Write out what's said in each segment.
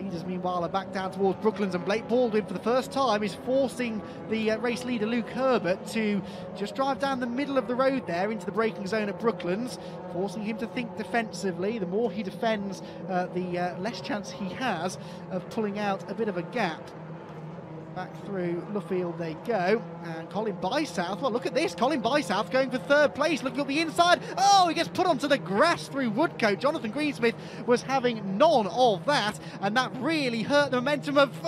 Leaders, meanwhile, are back down towards Brooklands, and Blake Baldwin, for the first time, is forcing the race leader Luke Herbert to just drive down the middle of the road there into the braking zone at Brooklands, forcing him to think defensively. The more he defends, the less chance he has of pulling out a bit of a gap. Back through Luffield they go, and Colin Bysouth, well, look at this, Colin Bysouth going for third place, looking up the inside. Oh, he gets put onto the grass through Woodcote. Jonathan Greensmith was having none of that, and that really hurt the momentum of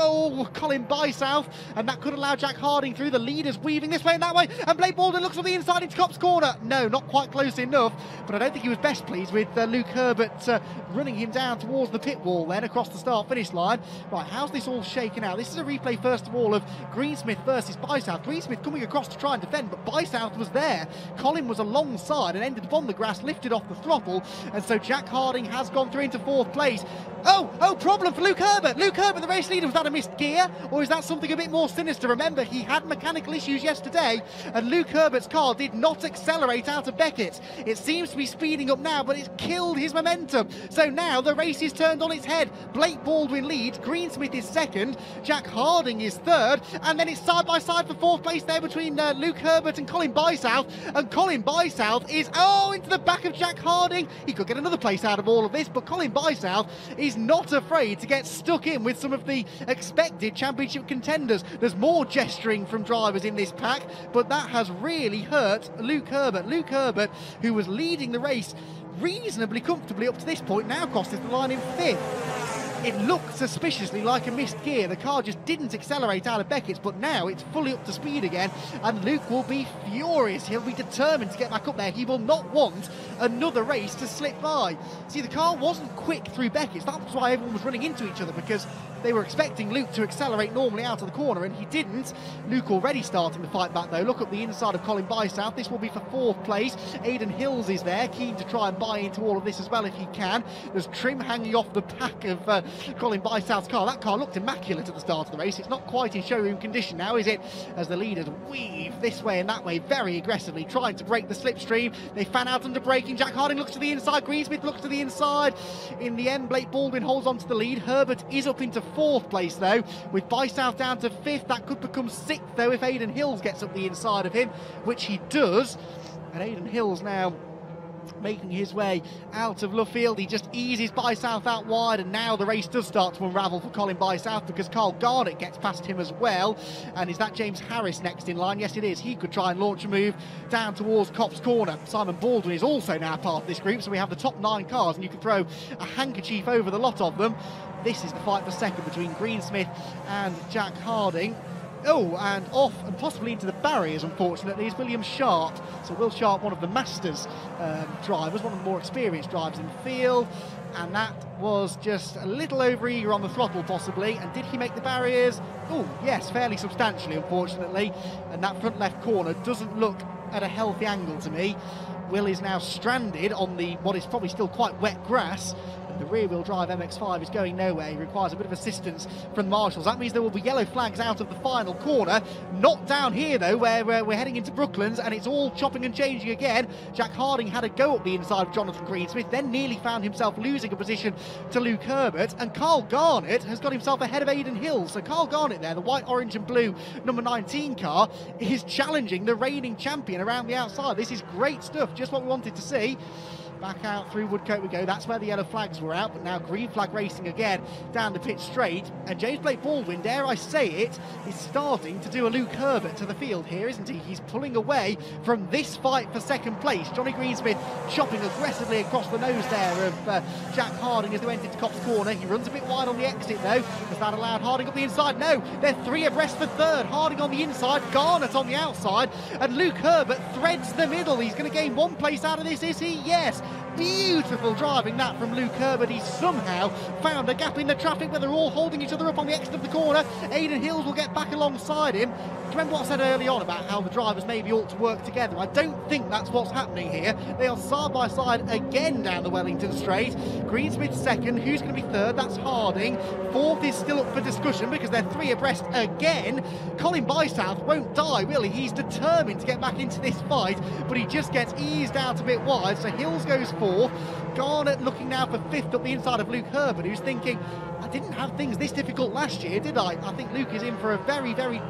Colin Bysouth, and that could allow Jack Harding through. The leaders weaving this way and that way, and Blake Baldwin looks on the inside into Copse corner. No, not quite close enough, but I don't think he was best pleased with Luke Herbert running him down towards the pit wall then across the start-finish line. Right, how's this all shaken out? This is a replay, first of all, of Greensmith versus Bysouth. Greensmith coming across to try and defend, but Bysouth was there. Colin was alongside and ended up on the grass, lifted off the throttle, and so Jack Harding has gone through into fourth place. Oh, problem for Luke Herbert. Luke Herbert, the race leader. Was that a missed gear, or is that something a bit more sinister? Remember, he had mechanical issues yesterday, and Luke Herbert's car did not accelerate out of Beckett. It seems to be speeding up now, but it's killed his momentum. So now the race is turned on its head. Blake Baldwin leads, Greensmith is second, Jack Harding is third, and then it's side by side for fourth place there between Luke Herbert and Colin Bysouth, and Colin Bysouth is, into the back of Jack Harding. He could get another place out of all of this, but Colin Bysouth is not afraid to get stuck in with some of the expected championship contenders. There's more gesturing from drivers in this pack, but that has really hurt Luke Herbert. Luke Herbert, who was leading the race reasonably comfortably up to this point, now crosses the line in fifth. It looked suspiciously like a missed gear. The car just didn't accelerate out of Beckett's, but now it's fully up to speed again, and Luke will be furious. He'll be determined to get back up there. He will not want another race to slip by. See, the car wasn't quick through Beckett's. That's why everyone was running into each other, because they were expecting Luke to accelerate normally out of the corner, and he didn't. Luke already starting to fight back, though. Look up the inside of Colin Bysouth. This will be for fourth place. Aidan Hills is there, keen to try and buy into all of this as well if he can. There's trim hanging off the back of Colin Bysouth's car. That car looked immaculate at the start of the race. It's not quite in showroom condition now, is it? As the leaders weave this way and that way very aggressively, trying to break the slipstream. They fan out under braking. Jack Harding looks to the inside. Greensmith looks to the inside. In the end, Blake Baldwin holds on to the lead. Herbert is up into fourth place, though, with Bysouth down to fifth. That could become sixth, though, if Aidan Hills gets up the inside of him, which he does. And Aidan Hills now making his way out of Luffield. He just eases Bysouth out wide, and now the race does start to unravel for Colin Bysouth, because Carl Garnett gets past him as well. And is that James Harris next in line? Yes, it is. He could try and launch a move down towards Copse corner. Simon Baldwin is also now part of this group, so we have the top 9 cars, and you can throw a handkerchief over the lot of them. This is the fight for second between Greensmith and Jack Harding. And off and possibly into the barriers, unfortunately, is William Sharp. So Will Sharp, one of the Masters drivers, one of the more experienced drivers in the field, and that was just a little over eager on the throttle possibly. And did he make the barriers? Oh yes, fairly substantially, unfortunately. And that front left corner doesn't look at a healthy angle to me. Will is now stranded on the what is probably still quite wet grass. The rear-wheel drive MX-5 is going nowhere. He requires a bit of assistance from marshals. That means there will be yellow flags out of the final corner. Not down here, though, where we're heading into Brooklands, and it's all chopping and changing again. Jack Harding had a go up the inside of Jonathan Greensmith, then nearly found himself losing a position to Luke Herbert, and Carl Garnett has got himself ahead of Aidan Hills. So Carl Garnett there, the white, orange and blue number 19 car, is challenging the reigning champion around the outside. This is great stuff, just what we wanted to see. Back out through Woodcote we go. That's where the yellow flags were out, but now green flag racing again down the pit straight. And James Blake Baldwin, dare I say it, is starting to do a Luke Herbert to the field here, isn't he? He's pulling away from this fight for second place. Johnny Greensmith chopping aggressively across the nose there of Jack Harding as they went into Copse corner. He runs a bit wide on the exit, though. Has that allowed Harding up the inside? No, they're 3 abreast for third. Harding on the inside, Garnett on the outside, and Luke Herbert threads the middle. He's going to gain 1 place out of this, is he? Yes. Beautiful driving that from Luke Herbert. He somehow found a gap in the traffic where they're all holding each other up on the exit of the corner. Aidan Hills will get back alongside him. Do you remember what I said early on about how the drivers maybe ought to work together? I don't think that's what's happening here. They are side by side again down the Wellington straight. Greensmith second. Who's going to be third? That's Harding. Fourth is still up for discussion because they're 3 abreast again. Colin Bysouth won't die, will he? He's determined to get back into this fight, but he just gets eased out a bit wide. So Hills goes fourth. 4th. Garnett looking now for 5th up the inside of Luke Herbert, who's thinking, I didn't have things this difficult last year, did I? I think Luke is in for a very, very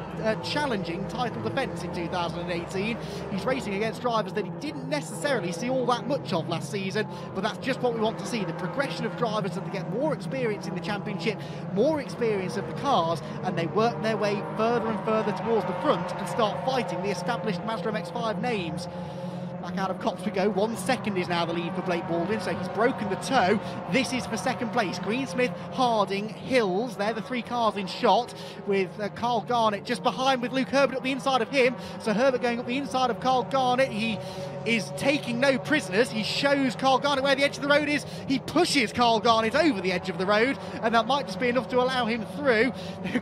challenging title defence in 2018. He's racing against drivers that he didn't necessarily see all that much of last season, but that's just what we want to see, the progression of drivers as they get more experience in the championship, more experience of the cars, and they work their way further and further towards the front and start fighting the established Mazda MX-5 names. Back out of Copse we go. 1 second is now the lead for Blake Baldwin, so he's broken the toe. This is for second place. Greensmith, Harding, Hills, they're the 3 cars in shot, with Carl Garnett just behind with Luke Herbert up the inside of him. So Herbert going up the inside of Carl Garnett. He is taking no prisoners. He shows Carl Garnett where the edge of the road is. He pushes Carl Garnett over the edge of the road, and that might just be enough to allow him through.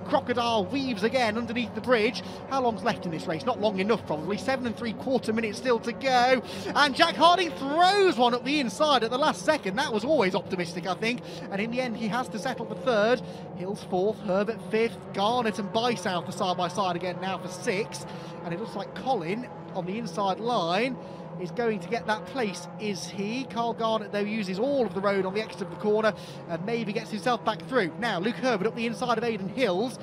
Crocodile weaves again underneath the bridge. How long's left in this race? Not long enough, probably. 7 3/4 minutes still to go. And Jack Harding throws one up the inside at the last second. That was always optimistic, I think. And in the end, he has to settle for 3rd. Hills 4th, Herbert 5th. Garnett and Bysouth are side by side again now for 6th. And it looks like Colin on the inside line is going to get that place, is he? Carl Garnett, though, uses all of the road on the exit of the corner and maybe gets himself back through. Now, Luke Herbert up the inside of Aidan Hills.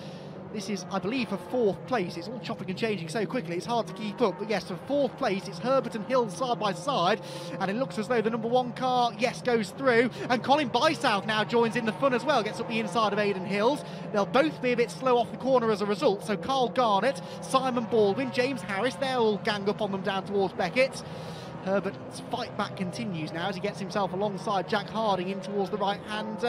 This is, I believe, for 4th place. It's all chopping and changing so quickly, it's hard to keep up. But yes, for 4th place, it's Herbert and Hills side by side. And it looks as though the number 1 car, yes, goes through. And Colin Bysouth now joins in the fun as well, gets up the inside of Aidan Hills. They'll both be a bit slow off the corner as a result. So Carl Garnett, Simon Baldwin, James Harris, they'll all gang up on them down towards Beckett. Herbert's fight back continues now as he gets himself alongside Jack Harding in towards the right hand.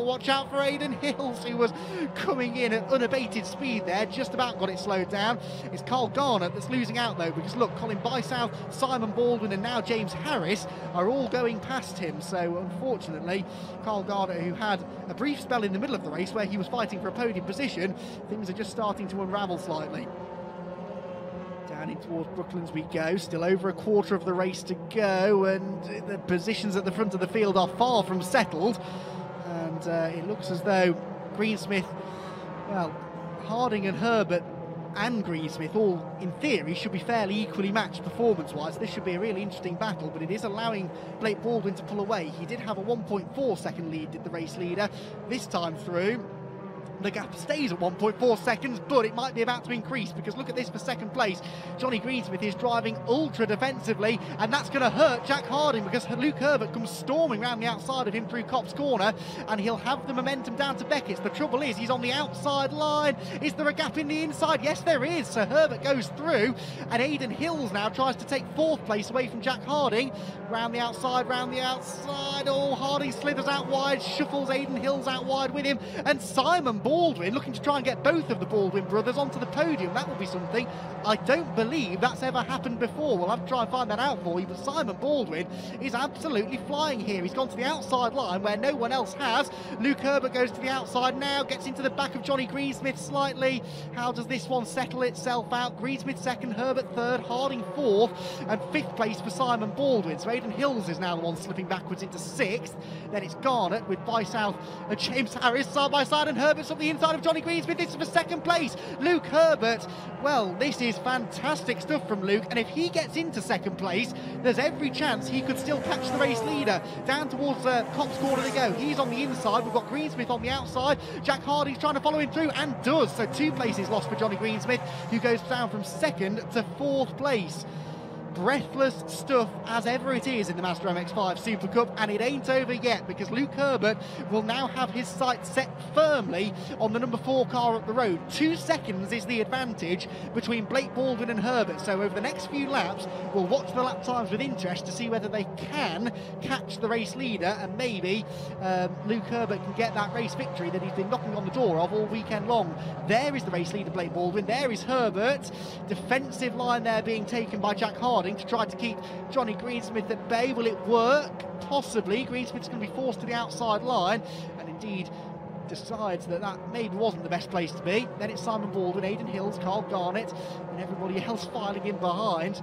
Watch out for Aidan Hills, who was coming in at unabated speed there, just about got it slowed down. It's Carl Garnett that's losing out though, because look, Colin Bysouth, Simon Baldwin and now James Harris are all going past him. So unfortunately, Carl Garnett, who had a brief spell in the middle of the race where he was fighting for a podium position, things are just starting to unravel slightly. Down in towards Brooklands we go, still over a quarter of the race to go, and the positions at the front of the field are far from settled, and it looks as though Greensmith, well, Harding and Herbert and Greensmith all, in theory, should be fairly equally matched performance-wise. This should be a really interesting battle, but it is allowing Blake Baldwin to pull away. He did have a 1.4 second lead, did the race leader, this time through. The gap stays at 1.4 seconds, but it might be about to increase, because look at this for second place. Johnny Greensmith is driving ultra defensively, and that's going to hurt Jack Harding, because Luke Herbert comes storming around the outside of him through Copse Corner, and he'll have the momentum down to Beckett's. The trouble is, he's on the outside line. Is there a gap in the inside? Yes, there is. So Herbert goes through, and Aidan Hills now tries to take 4th place away from Jack Harding. Round the outside, round the outside. Oh, Harding slithers out wide, shuffles Aidan Hills out wide with him, and Simon Baldwin looking to try and get both of the Baldwin brothers onto the podium. That would be something. I don't believe that's ever happened before. We'll have to try and find that out for you, but Simon Baldwin is absolutely flying here. He's gone to the outside line where no one else has. Luke Herbert goes to the outside now, gets into the back of Johnny Greensmith slightly. How does this one settle itself out? Greensmith 2nd, Herbert 3rd, Harding 4th, and 5th place for Simon Baldwin. So Aidan Hills is now the one slipping backwards into 6th. Then it's Garnett with Bysouth and James Harris side by side, and Herbert's up the inside of Johnny Greensmith. This is for second place. Luke Herbert, well, this is fantastic stuff from Luke, and if he gets into second place, there's every chance he could still catch the race leader. Down towards Copse Corner they go. He's on the inside. We've got Greensmith on the outside. Jack Harding's trying to follow him through, and does. So 2 places lost for Johnny Greensmith, who goes down from 2nd to 4th place. Breathless stuff as ever it is in the Mazda MX-5 Super Cup, and it ain't over yet, because Luke Herbert will now have his sights set firmly on the number 4 car up the road. 2 seconds is the advantage between Blake Baldwin and Herbert, so over the next few laps we'll watch the lap times with interest to see whether they can catch the race leader, and maybe Luke Herbert can get that race victory that he's been knocking on the door of all weekend long. There is the race leader, Blake Baldwin. There is Herbert. Defensive line there being taken by Jack Harding to try to keep Johnny Greensmith at bay. Will it work? Possibly. Greensmith's going to be forced to the outside line, and indeed decides that that maybe wasn't the best place to be. Then it's Simon Baldwin, Aidan Hills, Carl Garnett, and everybody else filing in behind.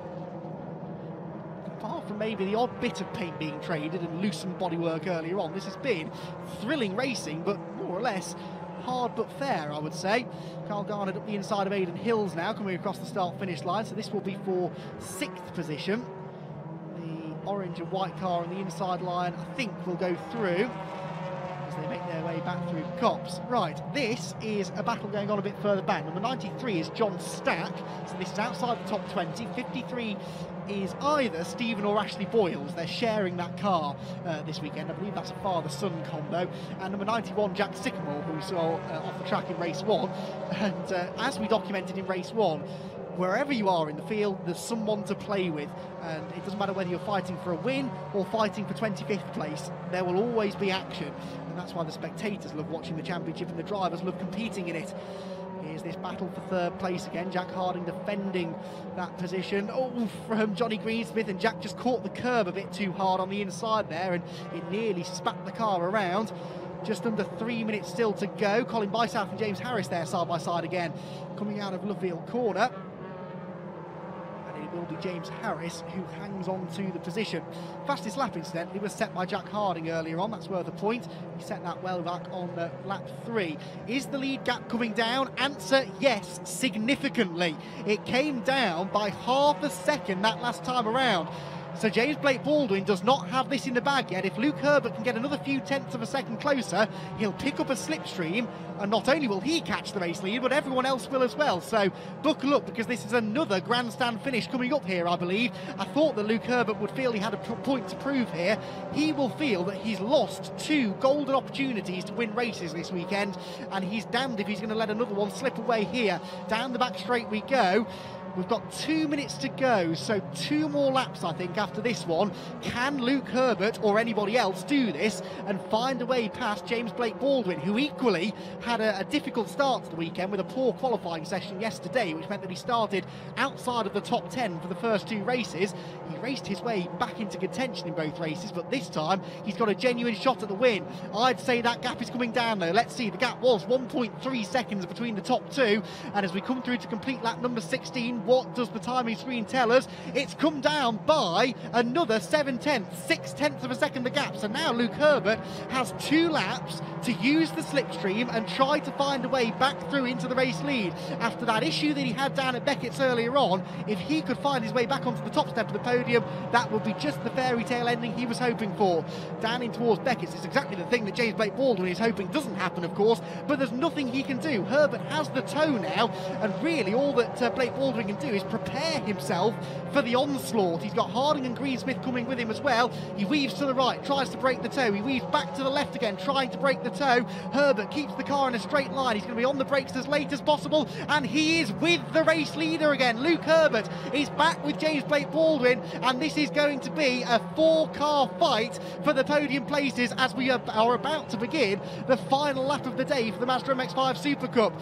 Apart from maybe the odd bit of paint being traded and loosened bodywork earlier on, this has been thrilling racing, but more or less hard but fair, I would say. Carl Garnett up the inside of Aidan Hills now, coming across the start-finish line, so this will be for 6th position. The orange and white car on the inside line, I think, will go through as they make their way back through Copse. Right, this is a battle going on a bit further back. Number 93 is John Stack, so this is outside the top 20. 53 is either Stephen or Ashley Boyles. They're sharing that car this weekend. I believe that's a father-son combo. And number 91, Jack Sycamore, who we saw off the track in race 1. And as we documented in race 1, wherever you are in the field, there's someone to play with, and it doesn't matter whether you're fighting for a win or fighting for 25th place, there will always be action, and that's why the spectators love watching the championship and the drivers love competing in it. Here's this battle for third place again. Jack Harding defending that position. Oh, from Johnny Greensmith, and Jack just caught the curb a bit too hard on the inside there, and it nearly spat the car around. Just under 3 minutes still to go. Colin Bysouth and James Harris there side by side again, coming out of Lovefield corner. Will be James Harris who hangs on to the position. Fastest lap, incidentally, was set by Jack Harding earlier on. That's worth a point. He set that well back on lap 3. Is the lead gap coming down? Answer, yes, significantly. It came down by half a second that last time around. So James Blake Baldwin does not have this in the bag yet. If Luke Herbert can get another few tenths of a second closer, he'll pick up a slipstream, and not only will he catch the race lead, but everyone else will as well. So buckle up, because this is another grandstand finish coming up here, I believe. I thought that Luke Herbert would feel he had a point to prove here. He will feel that he's lost 2 golden opportunities to win races this weekend, and he's damned if he's going to let another one slip away here. Down the back straight we go. We've got 2 minutes to go, so 2 more laps, I think, after this one. Can Luke Herbert or anybody else do this and find a way past James Blake Baldwin, who equally had a difficult start to the weekend with a poor qualifying session yesterday, which meant that he started outside of the top 10 for the first 2 races. He raced his way back into contention in both races, but this time he's got a genuine shot at the win. I'd say that gap is coming down, though. Let's see, the gap was 1.3 seconds between the top 2, and as we come through to complete lap number 16, what does the timing screen tell us? It's come down by another 7 tenths, 6 tenths of a second the gap. So now Luke Herbert has 2 laps to use the slipstream and try to find a way back through into the race lead. After that issue that he had down at Beckett's earlier on, if he could find his way back onto the top step of the podium, that would be just the fairy tale ending he was hoping for. Down in towards Beckett's, it's exactly the thing that James Blake Baldwin is hoping doesn't happen, of course, but there's nothing he can do. Herbert has the toe now, and really all that Blake Baldwin can do is prepare himself for the onslaught. He's got Harding and Greensmith coming with him as well. He weaves to the right, tries to break the toe. He weaves back to the left again, trying to break the toe. Herbert keeps the car in a straight line. He's going to be on the brakes as late as possible, and he is with the race leader again. Luke Herbert is back with James Blake Baldwin, and this is going to be a 4-car fight for the podium places as we are about to begin the final lap of the day for the Mazda MX-5 Super Cup.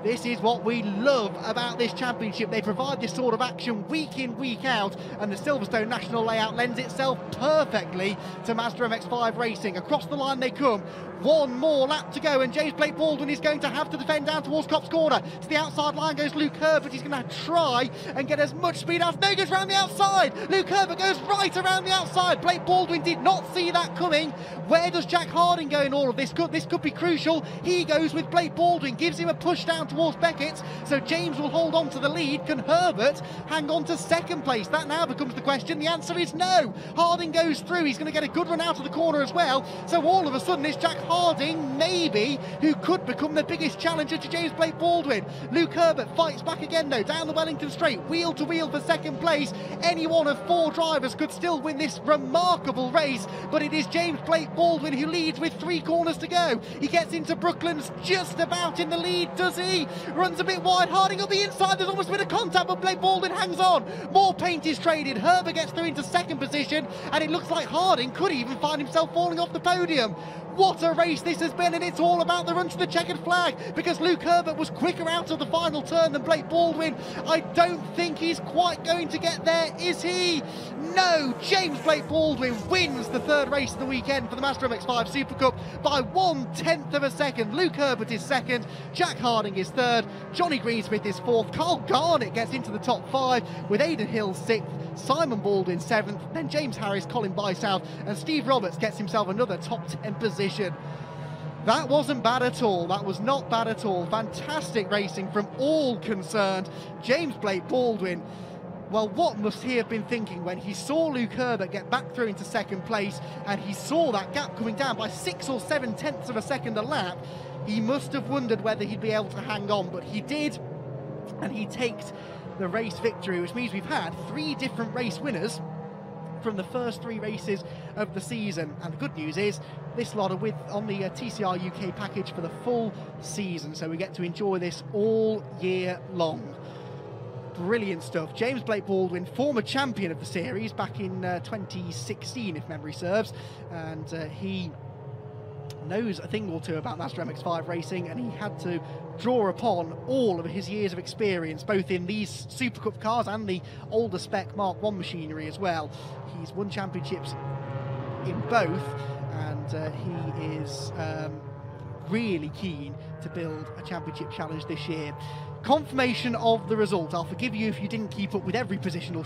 This is what we love about this championship. They provide this sort of action week in, week out, and the Silverstone national layout lends itself perfectly to Mazda MX-5 racing. Across the line they come. 1 more lap to go, and James Blake Baldwin is going to have to defend down towards Copse corner. To the outside line goes Luke Herbert. He's going to try and get as much speed out. No, he goes round the outside. Luke Herbert goes right around the outside. Blake Baldwin did not see that coming. Where does Jack Harding go in all of this? This could be crucial. He goes with Blake Baldwin, gives him a push down towards Beckett, so James will hold on to the lead. Can Herbert hang on to second place? That now becomes the question. The answer is no. Harding goes through. He's going to get a good run out of the corner as well, so all of a sudden it's Jack Harding, maybe, who could become the biggest challenger to James Blake Baldwin. Luke Herbert fights back again, though, down the Wellington Straight, wheel to wheel for second place. Any one of 4 drivers could still win this remarkable race, but it is James Blake Baldwin who leads with 3 corners to go. He gets into Brooklands just about in the lead, does he? Runs a bit wide. Harding on the inside. There's almost a bit of contact, but Blake Baldwin hangs on. More paint is traded. Herbert gets through into second position, and it looks like Harding could even find himself falling off the podium. What a race this has been, and it's all about the run to the checkered flag, because Luke Herbert was quicker out of the final turn than Blake Baldwin. I don't think he's quite going to get there, is he? No, James Blake Baldwin wins the 3rd race of the weekend for the Mazda MX-5 Super Cup by 1/10 of a second. Luke Herbert is 2nd, Jack Harding is 3rd, Johnny Greensmith is 4th, Carl Garnett gets into the top 5 with Aidan Hill 6th, Simon Baldwin 7th, then James Harris, Colin Bysouth, and Steve Roberts gets himself another top 10 position. That wasn't bad at all. That was not bad at all. Fantastic racing from all concerned. James Blake Baldwin Well, what must he have been thinking when he saw Luke Herbert get back through into second place and he saw that gap coming down by 6 or 7 tenths of a second a lap? He must have wondered whether he'd be able to hang on, but he did, and he takes the race victory, which means we've had 3 different race winners from the first 3 races of the season. And the good news is this lot are on the TCR UK package for the full season, so we get to enjoy this all year long. Brilliant stuff. James Blake Baldwin, former champion of the series back in 2016, if memory serves, and he knows a thing or two about Mazda MX-5 racing, and he had to draw upon all of his years of experience, both in these SuperCup cars and the older spec Mark 1 machinery as well. He's won championships in both, and he is really keen to build a championship challenge this year. Confirmation of the result. I'll forgive you if you didn't keep up with every positional